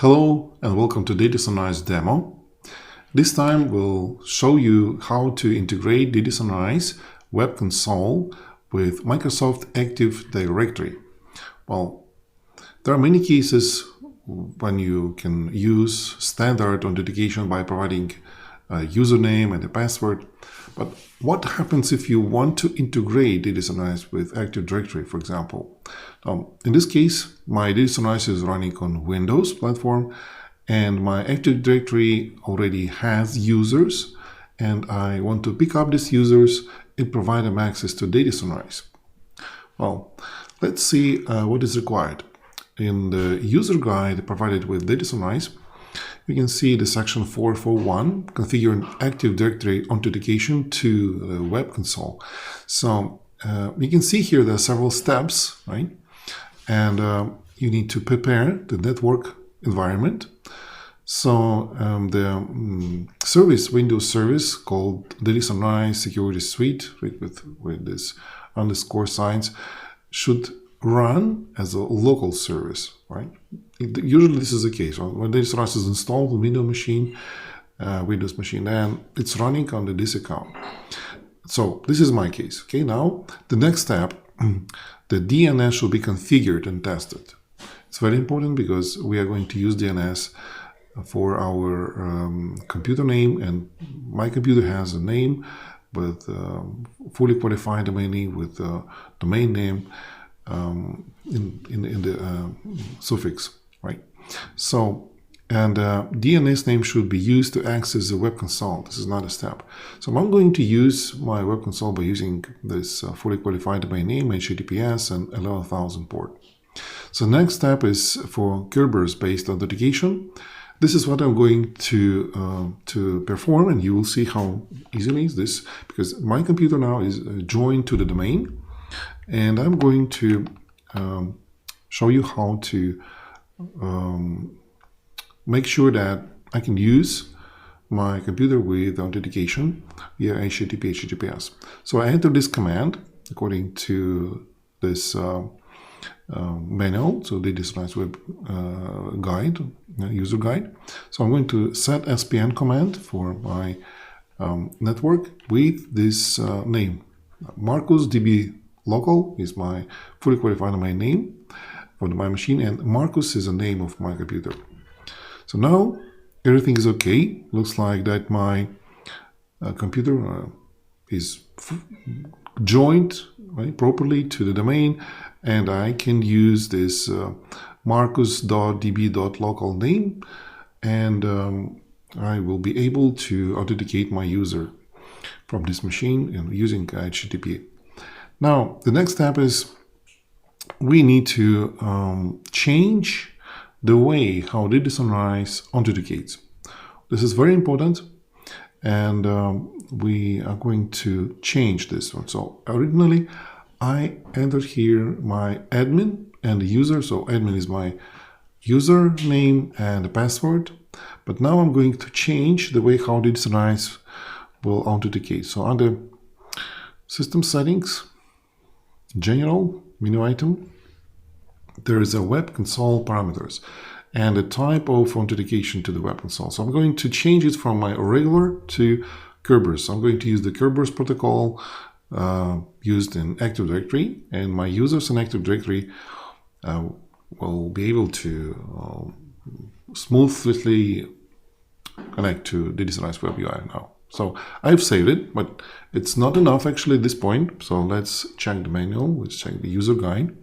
Hello and welcome to DataSunrise demo. This time we'll show you how to integrate DataSunrise Web Console with Microsoft Active Directory. Well, there are many cases when you can use standard authentication by providing a username and a password. But what happens if you want to integrate DataSunrise with Active Directory, for example? In this case, my DataSunrise is running on Windows platform, and my Active Directory already has users, and I want to pick up these users and provide them access to DataSunrise. Well, let's see what is required. In the user guide provided with DataSunrise, we can see the section 441, configuring Active Directory authentication to the Web Console. So you can see here there are several steps, right? And you need to prepare the network environment. So the Windows service called DataSunrise Security Suite with this underscore signs should run as a local service, right? Usually this is the case. When DataSunrise is installed on Windows machine, then it's running under this account. So this is my case. Okay, now the next step, the DNS should be configured and tested. It's very important because we are going to use DNS for our computer name, and my computer has a name with fully qualified domain name with domain name in the suffix, right? So, and DNS name should be used to access the Web Console. This is not a step. So I'm going to use my Web Console by using this fully qualified domain name, HTTPS, and 11,000 port. So next step is for Kerberos-based authentication. This is what I'm going to perform, and you will see how easily is this, because my computer now is joined to the domain, and I'm going to show you how to make sure that I can use my computer with authentication via HTTPS. So I enter this command according to this manual, so the DataSunrise Web guide, user guide. So I'm going to set SPN command for my network with this name. Marcus DB local is my fully qualified domain name for my machine, and Marcus is the name of my computer. So now everything is okay. Looks like that my computer is joined properly to the domain, and I can use this marcus.db.local name, and I will be able to authenticate my user from this machine and using HTTP. Now the next step is we need to change the way how DataSunrise authenticates. This is very important, and we are going to change this one. So originally I entered here my admin and the user. So admin is my username and the password, but now I'm going to change the way how DataSunrise will authenticate. So under system settings, general menu item, there is a Web Console parameters and a type of authentication to the Web Console. So I'm going to change it from my regular to Kerberos. So I'm going to use the Kerberos protocol used in Active Directory, and my users in Active Directory will be able to smoothly connect to DataSunrise Web UI now. So I've saved it, but it's not enough actually at this point. So let's check the manual, let's check the user guide.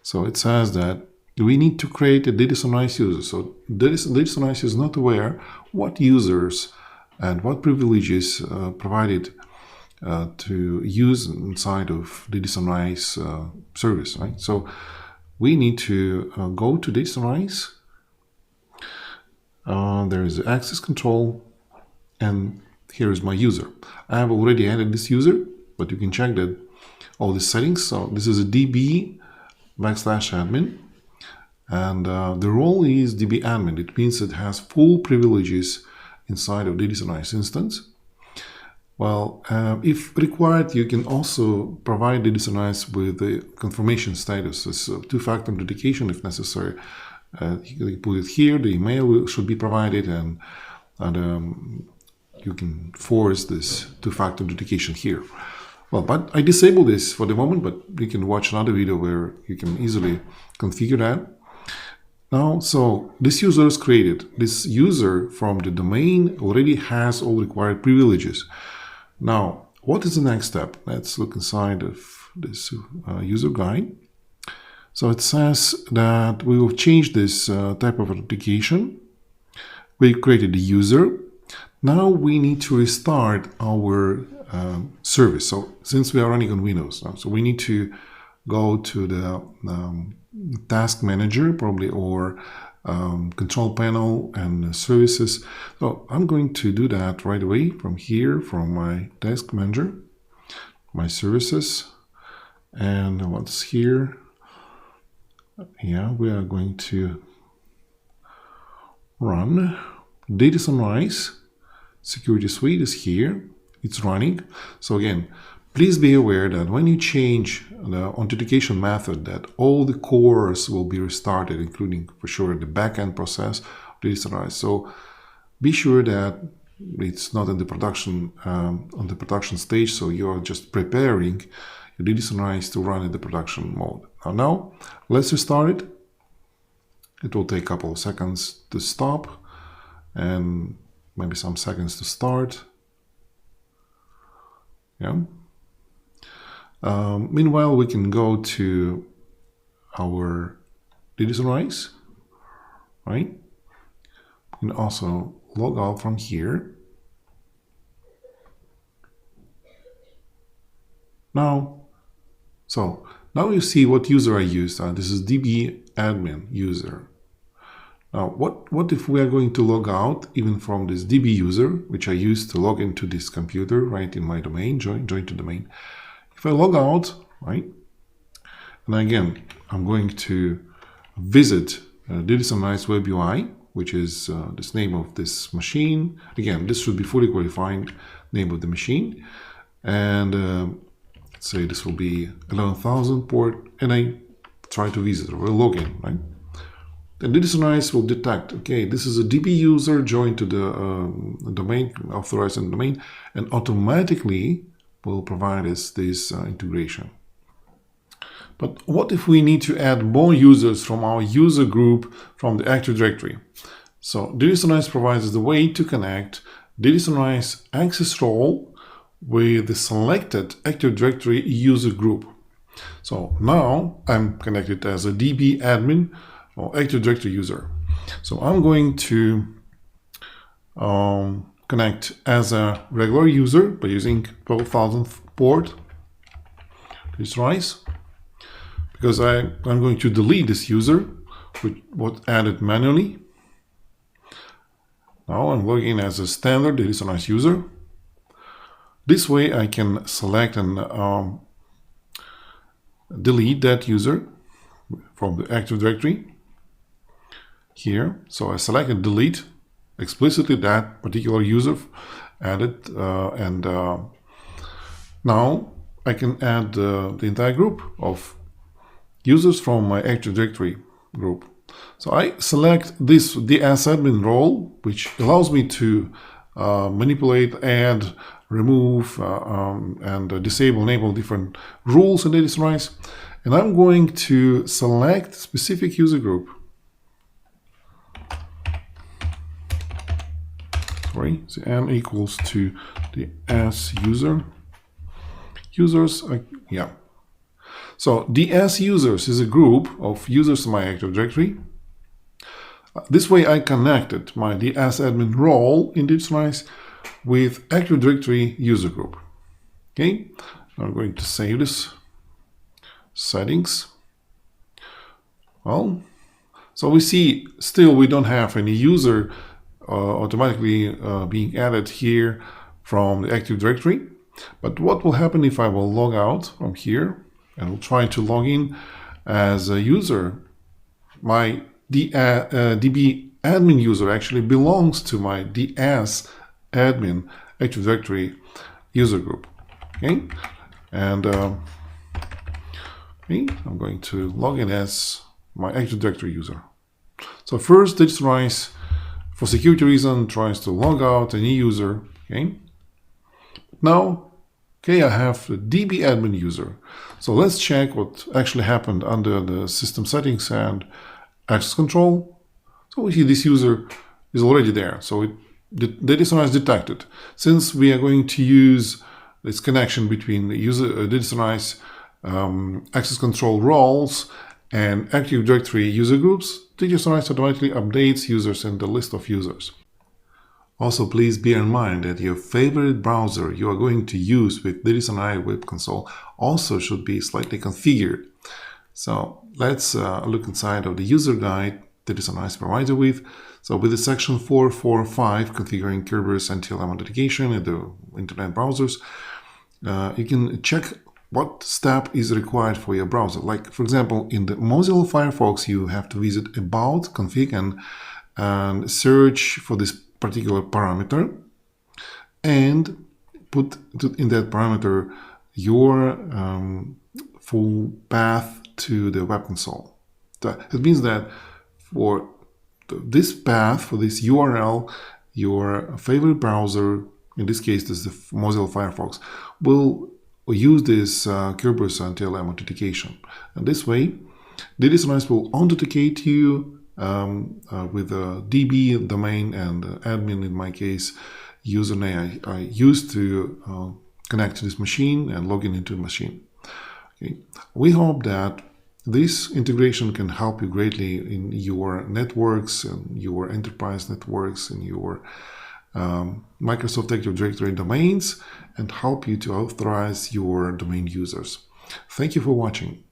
So it says that we need to create a DataSunrise user. So DataSunrise is not aware what users and what privileges provided to use inside of DataSunrise service, right? So we need to go to DataSunrise. There is access control, and here is my user. I have already added this user, but you can check that all the settings. So this is a DB/admin, and the role is DB-admin. It means it has full privileges inside of DataSunrise instance. Well, if required, you can also provide DataSunrise with the confirmation status, as two-factor authentication if necessary, You can put it here, the email should be provided, and you can force this two-factor authentication here. Well, but I disable this for the moment, but you can watch another video where you can easily configure that. Now, so this user is created. This user from the domain already has all required privileges. Now, what is the next step? Let's look inside of this user guide. So it says that we will change this type of authentication. We created the user. Now we need to restart our service. So since we are running on Windows now, so we need to go to the task manager probably, or control panel and services. So I'm going to do that right away from here, from my task manager, my services, and what's here. Yeah, we are going to run DataSunrise. Security Suite is here. It's running. So again, please be aware that when you change the authentication method, that all the cores will be restarted, including for sure the backend process of DataSunrise. So be sure that it's not in the production on the production stage. So you are just preparing your DataSunrise to run in the production mode. Now let's restart it. It will take a couple of seconds to stop and maybe some seconds to start. Yeah. Meanwhile, we can go to our DataSunrise, right? We can also log out from here. Now you see what user I used. This is DB admin user. Now, what if we are going to log out even from this DB user, which I used to log into this computer, right, in my domain, join to domain. If I log out, right, and again, I'm going to visit DataSunrise Web UI, which is this name of this machine. Again, this should be fully qualified name of the machine. And let's say this will be 11,000 port, and I try to visit or log in, right? Then DataSunrise will detect, okay, this is a DB user joined to the domain, authorized in the domain, and automatically will provide us this integration. But what if we need to add more users from our user group from the Active Directory? So DataSunrise provides us the way to connect DataSunrise access role with the selected Active Directory user group. So now I'm connected as a DB admin or Active Directory user. So I'm going to connect as a regular user by using 12,000 port DataSunrise, because I'm going to delete this user, which was added manually. Now I'm logging as a standard DataSunrise user. This way I can select and delete that user from the Active Directory here. So I select and delete explicitly that particular user added, and now I can add the entire group of users from my Active Directory group. So I select this DS admin role, which allows me to manipulate, add, remove, and disable, enable different rules in DataSunrise. And I'm going to select specific user group. Sorry, so M equals to the S user. Users, yeah. So DS users is a group of users in my Active Directory. This way I connected my DS admin role in DataSunrise with Active Directory user group. Okay, I'm going to save this settings. Well, so we see still we don't have any user automatically being added here from the Active Directory. But what will happen if I will log out from here and will try to log in as a user? My DB admin user actually belongs to my DS admin Active Directory user group. Okay, and I'm going to log in as my Active Directory user. So first, DataSunrise, for security reason, tries to log out any user. Okay. Now, okay, I have a DB admin user. So let's check what actually happened under the system settings and access control. So we see this user is already there. So DataSunrise detected. Since we are going to use this connection between the user DataSunrise access control roles and Active Directory user groups, DataSunrise automatically updates users in the list of users. Also, please bear in mind that your favorite browser you are going to use with DataSunrise Web Console also should be slightly configured. So let's look inside of the user guide DataSunrise provided with. So with the section 445, configuring Kerberos anti-alarm authentication in the internet browsers, you can check what step is required for your browser. Like, for example, in the Mozilla Firefox, you have to visit About, Config, and search for this particular parameter and put in that parameter your full path to the web console. It means that for this path, for this URL, your favorite browser, in this case this is the Mozilla Firefox, will use this Kerberos anti-alarm authentication. And this way, DataSunrise will authenticate you with a DB domain and admin, in my case, username I used to connect to this machine and log into the machine. Okay. We hope that this integration can help you greatly in your networks and your enterprise networks and your Microsoft Active Directory domains and help you to authorize your domain users. Thank you for watching.